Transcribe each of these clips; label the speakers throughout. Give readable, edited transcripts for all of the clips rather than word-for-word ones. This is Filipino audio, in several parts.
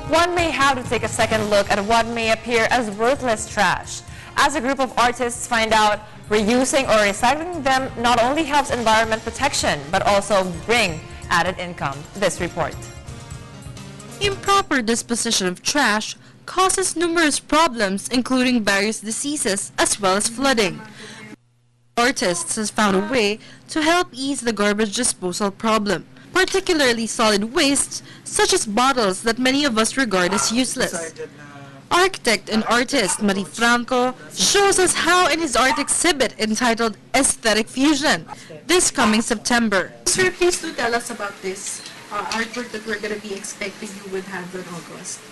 Speaker 1: one may have to take a second look at what may appear as worthless trash. As a group of artists find out, reusing or recycling them not only helps environment protection, but also bring added income. This report.
Speaker 2: Improper disposition of trash causes numerous problems, including various diseases as well as flooding. Artists has found a way to help ease the garbage disposal problem, particularly solid wastes such as bottles that many of us regard as useless. Architect and artist Marie Franco shows us how in his art exhibit entitled Aesthetic Fusion this coming September.
Speaker 3: Sir, please do tell us about this artwork that we're going to be expecting you would have in August.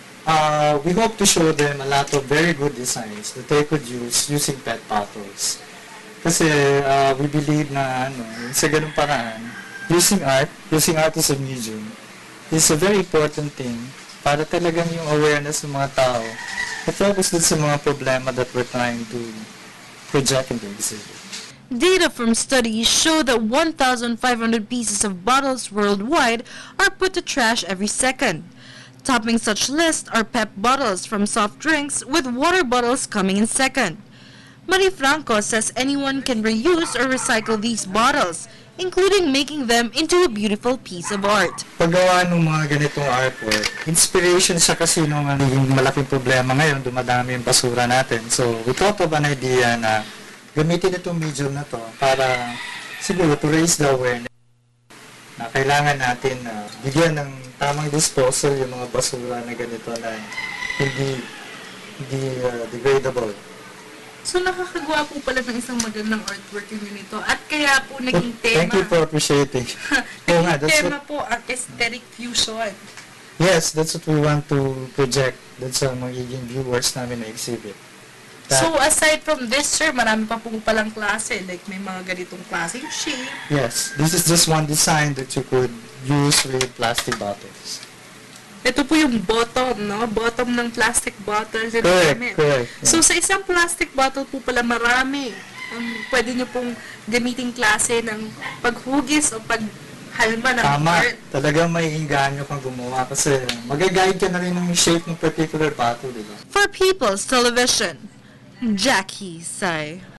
Speaker 4: We hope to show them a lot of very good designs that they could use using PET bottles. Kasi we believe na sa ganung paraan, using art as a medium is a very important thing para talagang yung awareness ng mga tao na-focus din sa mga problema that we're trying to project into the exhibit.
Speaker 2: Data from studies show that 1,500 pieces of bottles worldwide are put to trash every second. Topping such list are PET bottles from soft drinks, with water bottles coming in second. Marie Franco says anyone can reuse or recycle these bottles, including making them into a beautiful piece of art.
Speaker 4: Paggawa ng mga ganitong artwork, inspiration siya kasi nung naging malaking problema ngayon, dumadami yung basura natin. So we thought of an idea na gamitin itong medium na to para siguro to raise the awareness na kailangan natin bigyan ng tamang disposal yung mga basura na ganito na hindi degradable.
Speaker 3: So nakakagawa po pala ng isang magandang artwork yung nito at kaya po naging tema.
Speaker 4: Thank you for appreciating.
Speaker 3: Tema po ang aesthetic fusion.
Speaker 4: Yes, that's what we want to project. That's ang magiging viewers namin na exhibit.
Speaker 3: So aside from this, sir, marami pa po palang klase. Like may mga ganitong klaseng shape.
Speaker 4: Yes, this is just one design that you could use with plastic bottles.
Speaker 3: Ito po yung bottom, no? Bottom ng plastic bottles.
Speaker 4: Correct. Yeah.
Speaker 3: So sa isang plastic bottle po pala marami. Pwede nyo pong gamitin klase ng paghugis o paghalma ng art.
Speaker 4: Talagang may inganyo kang gumawa kasi mag-guide ka na rin ng shape ng particular bottle, di ba?
Speaker 2: For People's Television, Jackie Sai.